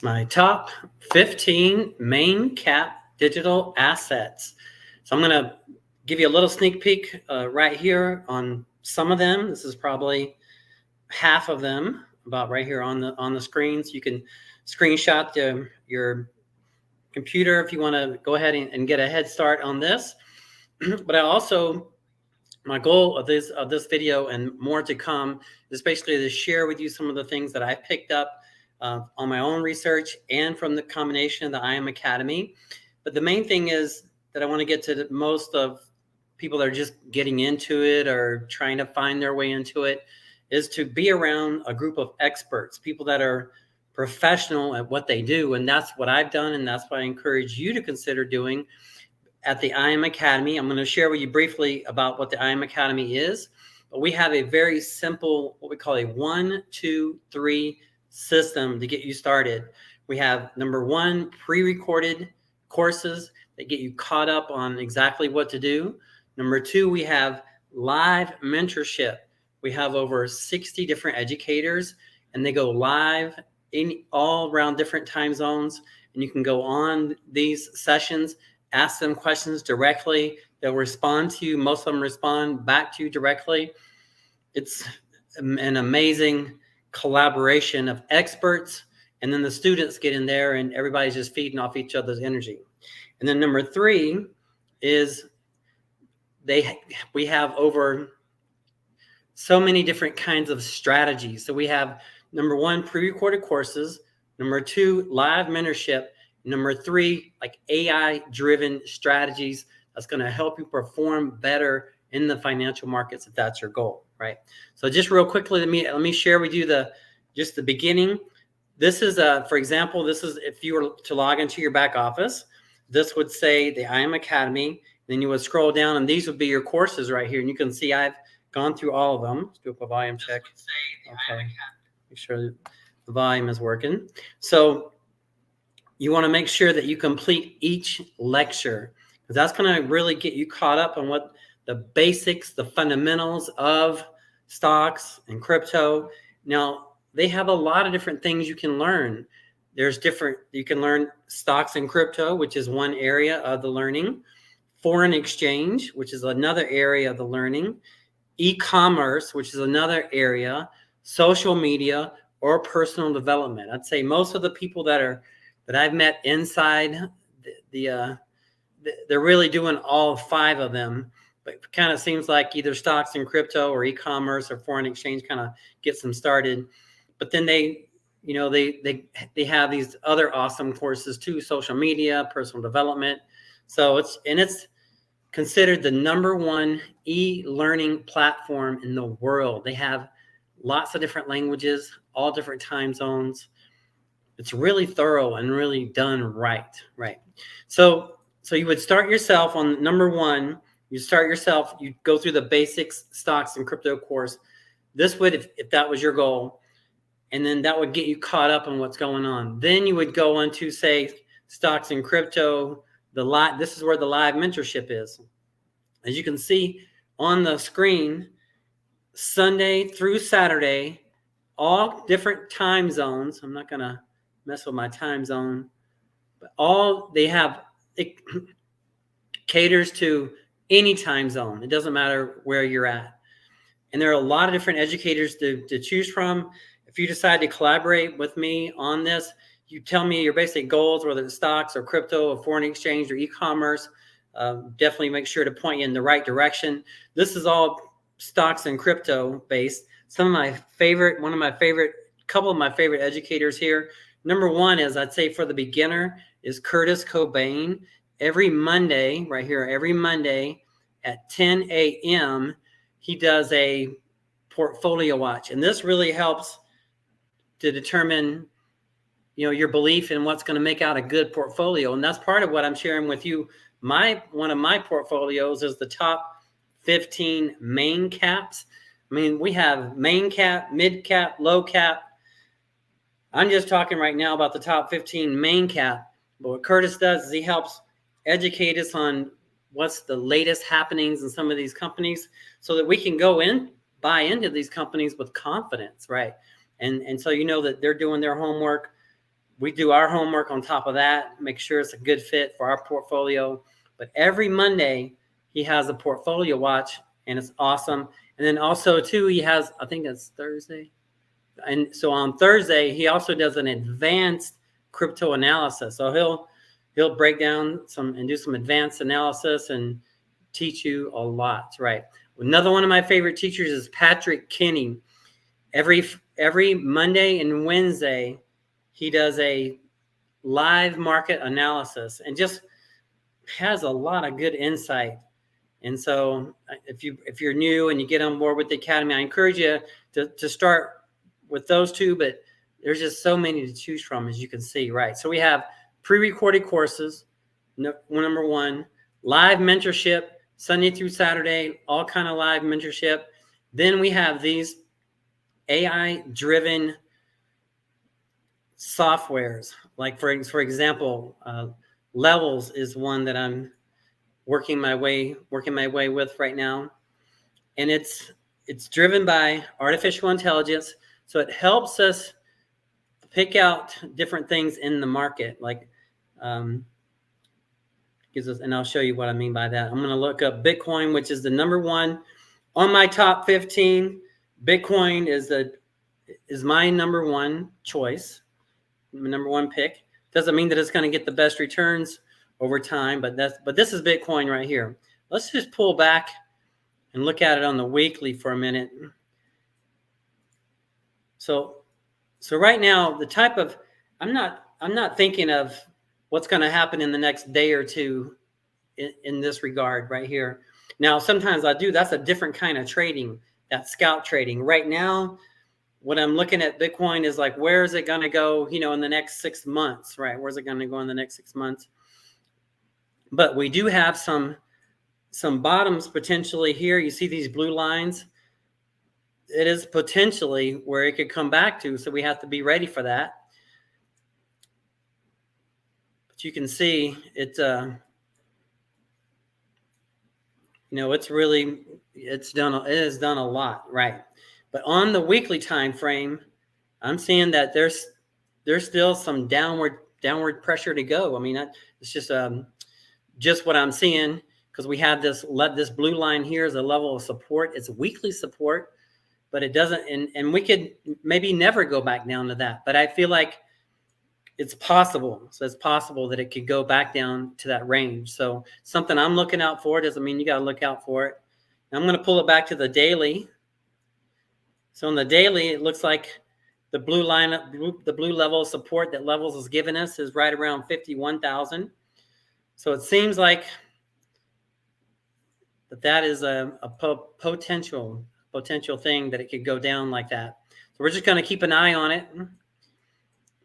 My top 15 main cap digital assets. So I'm going to give you a little sneak peek right here on some of them. This is probably half of them, about right here on the screen. So you can screenshot your computer if you want to go ahead and get a head start on this. But I also, my goal of this video and more to come is basically to share with you some of the things that I picked up on my own research and from the combination of the IM Academy. But the main thing is that I want to get to most of people that are just getting into it or trying to find their way into it, is to be around a group of experts, people that are professional at what they do. And that's what I've done, and that's what I encourage you to consider doing at the IM Academy. I'm going to share with you briefly about what the IM Academy is. But we have a very simple, what we call a 1, 2, 3 system to get you started. We have number one, pre-recorded courses that get you caught up on exactly what to do. Number two, we have live mentorship. We have over 60 different educators, and they go live in all around different time zones. And you can go on these sessions, ask them questions directly. They'll respond to you. Most of them respond back to you directly. It's an amazing collaboration of experts, and then the students get in there and everybody's just feeding off each other's energy. And then number three is we have over so many different kinds of strategies. So we have number one, pre-recorded courses. Number two, live mentorship. Number three, like AI-driven strategies that's going to help you perform better in the financial markets if that's your goal, right? So just real quickly, let me share with you the beginning. This is for example, this is if you were to log into your back office, this would say the IM Academy. Then you would scroll down, and these would be your courses right here. And you can see I've gone through all of them. Let's do a volume check. Okay, make sure the volume is working. So you want to make sure that you complete each lecture, because that's going to really get you caught up on what the basics, the fundamentals of stocks and crypto. Now, they have a lot of different things you can learn. You can learn stocks and crypto, which is one area of the learning. Foreign exchange, which is another area of the learning. E-commerce, which is another area. Social media, or personal development. I'd say most of the people that I've met inside they're really doing all five of them. But it kind of seems like either stocks and crypto or e-commerce or foreign exchange kind of gets them started. But then they have these other awesome courses too: social media, personal development. So it's considered the number one e-learning platform in the world. They have lots of different languages, all different time zones. It's really thorough and really done right. So you would start yourself on number one. You go through the basics stocks and crypto course. This would, if that was your goal, and then that would get you caught up on what's going on. Then you would go into, say, stocks and crypto. This is where the live mentorship is. As you can see on the screen, Sunday through Saturday, all different time zones. I'm not going to mess with my time zone, but it caters to any time zone. It doesn't matter where you're at. And there are a lot of different educators to choose from. If you decide to collaborate with me on this, you tell me your basic goals, whether it's stocks or crypto or foreign exchange or e-commerce. Definitely make sure to point you in the right direction. This is all stocks and crypto based. Couple of my favorite educators here. Number one is, I'd say for the beginner, is Curtis Cobain. Every Monday at 10 a.m., he does a portfolio watch. And this really helps to determine your belief in what's going to make out a good portfolio. And that's part of what I'm sharing with you. One of my portfolios is the top 15 main caps. I mean, we have main cap, mid cap, low cap. I'm just talking right now about the top 15 main cap. But what Curtis does is he helps educate us on what's the latest happenings in some of these companies, so that we can go in, buy into these companies with confidence, right? And so that they're doing their homework we do our homework on top of that, make sure it's a good fit for our portfolio. But every Monday, he has a portfolio watch, and it's awesome. And then also, too, he has, I think it's Thursday. And so on Thursday, he also does an advanced crypto analysis. So he'll break down some and do some advanced analysis and teach you a lot, right? Another one of my favorite teachers is Patrick Kinney. Every Monday and Wednesday, he does a live market analysis and just has a lot of good insight. And so if you're new and you get on board with the Academy, I encourage you to start with those two, but there's just so many to choose from, as you can see, right? So we have pre-recorded courses, number one, live mentorship, Sunday through Saturday, all kind of live mentorship. Then we have these AI-driven softwares, like for example, Levels is one that I'm working my way with right now, and it's driven by artificial intelligence. So it helps us pick out different things in the market, like gives us, and I'll show you what I mean by that. I'm going to look up Bitcoin, which is the number one on my top 15. Bitcoin is my number one choice, my number one pick. Doesn't mean that it's going to get the best returns over time, but this is Bitcoin right here. Let's just pull back and look at it on the weekly for a minute. So right now, the type of, I'm not thinking of what's going to happen in the next day or two in this regard right here. Now, sometimes I do. That's a different kind of trading, that scout trading. Right now, what I'm looking at Bitcoin is like, where is it going to go, in the next 6 months, right? Where's it going to go in the next 6 months? But we do have some bottoms potentially here. You see these blue lines? It is potentially where it could come back to, so we have to be ready for that. But you can see it, it has done a lot, right? But on the weekly time frame, I'm seeing that there's still some downward pressure to go. I mean, it's just what I'm seeing, because we have this blue line here is a level of support. It's weekly support, but it doesn't, and we could maybe never go back down to that. But I feel like it's possible. So it's possible that it could go back down to that range. So something I'm looking out for. Doesn't mean you got to look out for it. Now I'm going to pull it back to the daily. So on the daily, it looks like the blue line, the blue level of support that Levels has given us is right around 51,000. So it seems like that is a potential thing that it could go down like that. So we're just going to keep an eye on it.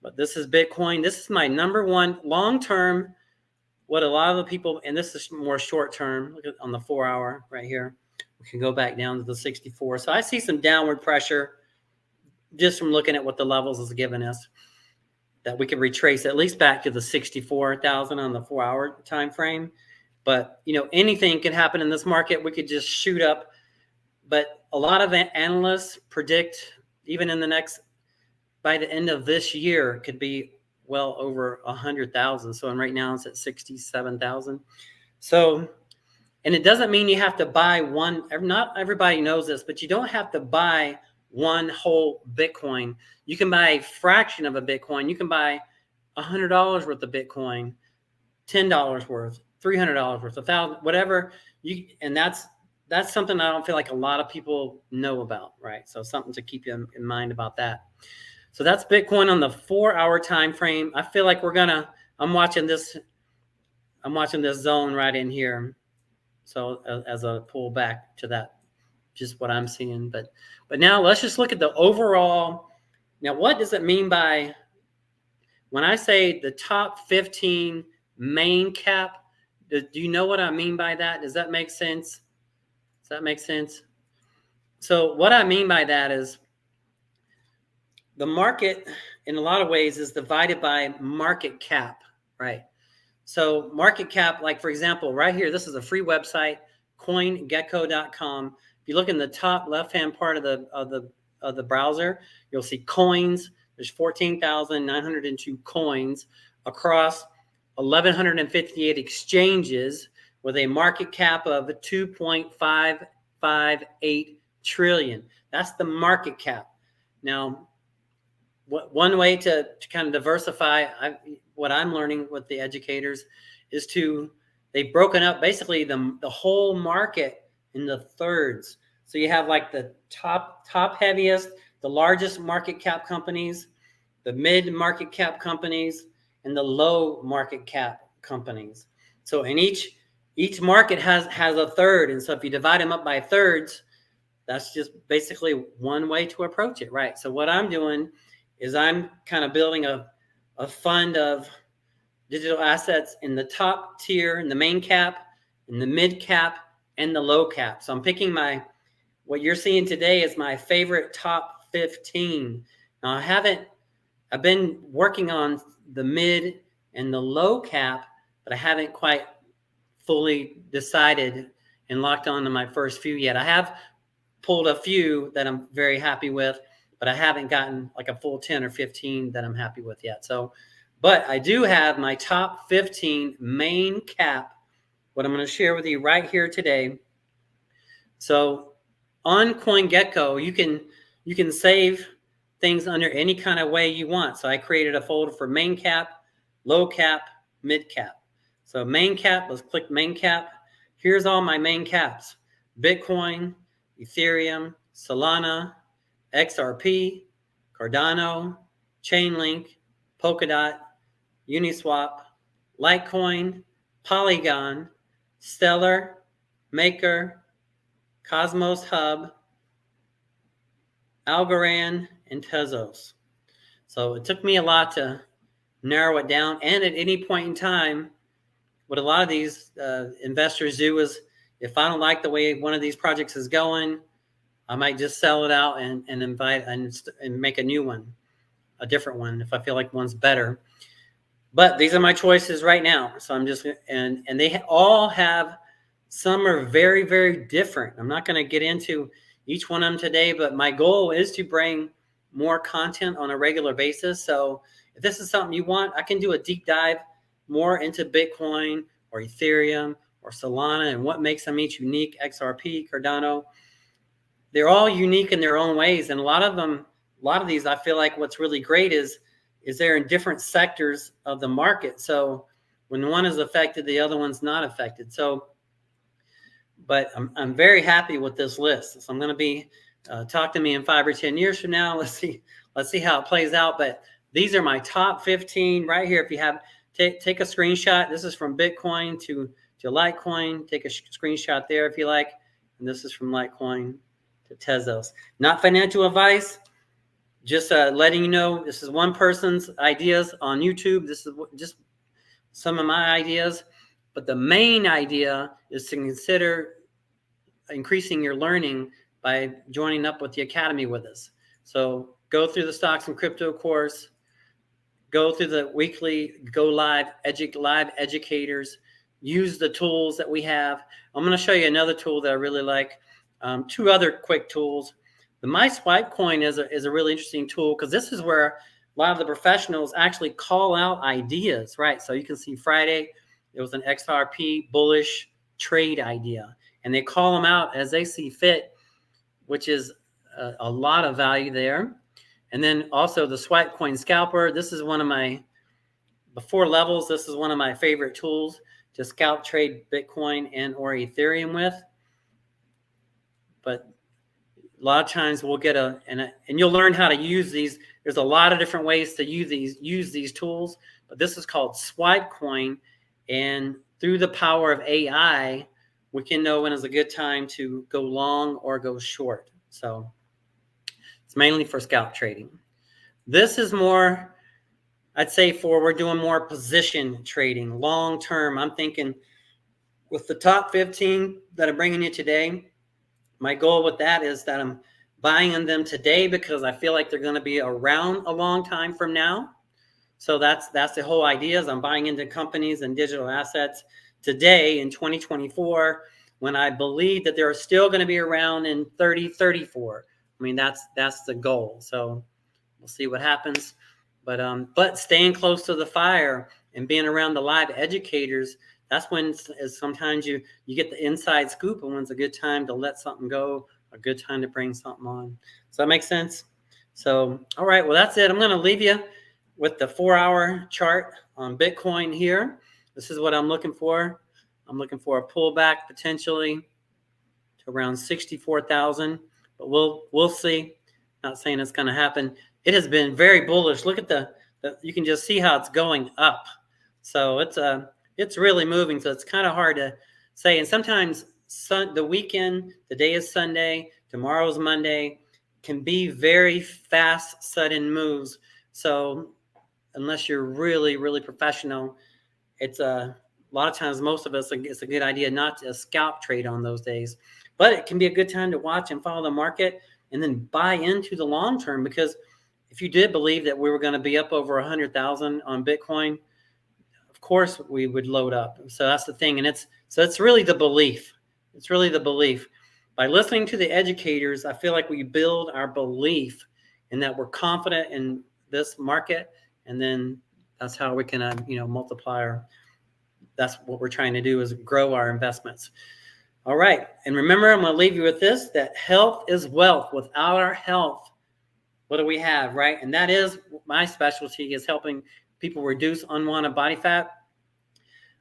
But this is Bitcoin. This is my number one long-term, what a lot of the people, and this is more short-term, look at on the 4-hour right here. We can go back down to the 64. So I see some downward pressure just from looking at what the Levels has given us, that we can retrace at least back to the 64,000 on the 4-hour time frame. But, anything can happen in this market. We could just shoot up. But a lot of analysts predict even in the next, by the end of this year, could be well over 100,000. So, and right now it's at 67,000. So, and it doesn't mean you have to buy one. Not everybody knows this, but you don't have to buy one whole Bitcoin. You can buy a fraction of a Bitcoin. You can buy $100 worth of Bitcoin, $10 worth, $300 worth, $1,000, whatever and that's something I don't feel like a lot of people know about, right? So something to keep in mind about that. So that's Bitcoin on the 4-hour time frame. I feel like I'm watching this zone right in here. So as a pullback to that, just what I'm seeing. But now let's just look at the overall. Now, what does it mean by when I say the top 15 main cap? Do you know what I mean by that? Does that make sense? Does that make sense? So what I mean by that is the market, in a lot of ways, is divided by market cap, right? So market cap, like for example, right here, this is a free website, coingecko.com. If you look in the top left-hand part of the browser, you'll see coins. There's 14,902 coins across 1,158 exchanges with a market cap of 2.558 trillion. That's the market cap. Now, one way to kind of diversify, what I'm learning with the educators is they've broken up basically the whole market in the thirds. So you have like the top heaviest, the largest market cap companies, the mid market cap companies, and the low market cap companies. So in each market has a third, and so if you divide them up by thirds, that's just basically one way to approach it, right? So what I'm doing is I'm kind of building a fund of digital assets in the top tier, in the main cap, in the mid cap, and the low cap. So I'm picking what you're seeing today is my favorite top 15. Now I've been working on the mid and the low cap, but I haven't quite fully decided and locked on to my first few yet. I have pulled a few that I'm very happy with, but I haven't gotten like a full 10 or 15 that I'm happy with yet. So, but I do have my top 15 main cap, what I'm going to share with you right here today. So on CoinGecko, you can save things under any kind of way you want. So I created a folder for main cap, low cap, mid cap. So main cap, let's click main cap. Here's all my main caps: Bitcoin, Ethereum, Solana, XRP, Cardano, Chainlink, Polkadot, Uniswap, Litecoin, Polygon, Stellar, Maker, Cosmos Hub, Algorand, and Tezos. So it took me a lot to narrow it down. And at any point in time, what a lot of these investors do is, if I don't like the way one of these projects is going, I might just sell it out and invite and make a new one, a different one, if I feel like one's better. But these are my choices right now. So I'm just, and they all have, some are very, very different. I'm not going to get into each one of them today, but my goal is to bring more content on a regular basis. So if this is something you want, I can do a deep dive more into Bitcoin or Ethereum or Solana and what makes them each unique, XRP, Cardano. They're all unique in their own ways. And a lot of these, I feel like what's really great is they're in different sectors of the market. So when one is affected, the other one's not affected. So, but I'm very happy with this list. So I'm going to be, talk to me in 5 or 10 years from now. Let's see how it plays out. But these are my top 15 right here. If you have, take a screenshot. This is from Bitcoin to Litecoin. Take a screenshot there if you like. And this is from Litecoin to Tezos. Not financial advice. Just letting you know, this is one person's ideas on YouTube. This is just some of my ideas. But the main idea is to consider increasing your learning by joining up with the Academy with us. So go through the Stocks and Crypto course. Go through the weekly Go Live educators. Use the tools that we have. I'm going to show you another tool that I really like. 2 other quick tools. The My Swipe Coin is a really interesting tool, because this is where a lot of the professionals actually call out ideas, right? So you can see Friday, it was an XRP bullish trade idea, and they call them out as they see fit, which is a lot of value there. And then also the Swipe Coin Scalper. This is one of my, before levels, this is one of my favorite tools to scalp trade Bitcoin and or Ethereum with. But a lot of times we'll get and you'll learn how to use these. There's a lot of different ways to use these tools, but this is called Swipe Coin. And through the power of AI, we can know when is a good time to go long or go short. So it's mainly for scalp trading. This is more, I'd say, we're doing more position trading, long term. I'm thinking with the top 15 that I'm bringing you today, my goal with that is that I'm buying in them today because I feel like they're going to be around a long time from now. So that's the whole idea, is I'm buying into companies and digital assets today in 2024 when I believe that they're still going to be around in 3034. I mean, that's the goal. So We'll see what happens. But staying close to the fire and being around the live educators, that's when sometimes you get the inside scoop and when's a good time to let something go, a good time to bring something on. Does that make sense? So, all right, well, that's it. I'm going to leave you with the 4-hour chart on Bitcoin here. This is what I'm looking for. I'm looking for a pullback potentially to around 64,000, but we'll see. Not saying it's going to happen. It has been very bullish. Look at the you can just see how it's going up. So it's really moving. So it's kind of hard to say. And sometimes the weekend, the day is Sunday, tomorrow's Monday, can be very fast, sudden moves. So unless you're really, really professional, it's a lot of times, most of us, it's a good idea not to scalp trade on those days. But it can be a good time to watch and follow the market and then buy into the long term, because if you did believe that we were going to be up over 100,000 on Bitcoin, of course we would load up. So that's the thing. And it's really the belief. It's really the belief. By listening to the educators, I feel like we build our belief in that we're confident in this market, and then that's how we can multiply our. That's what we're trying to do, is grow our investments. All right. And remember, I'm going to leave you with this, that health is wealth. Without our health, what do we have, right? And that is my specialty, is helping people reduce unwanted body fat.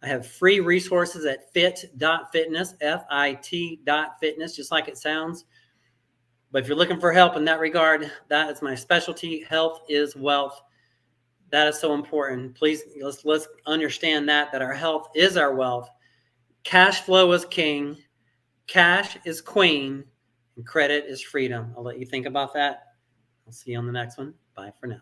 I have free resources at fit.fitness, FIT.fitness, just like it sounds. But if you're looking for help in that regard, that is my specialty. Health is wealth. That is so important. Please, let's understand that our health is our wealth. Cash flow is king. Cash is queen. And credit is freedom. I'll let you think about that. I'll see you on the next one. Bye for now.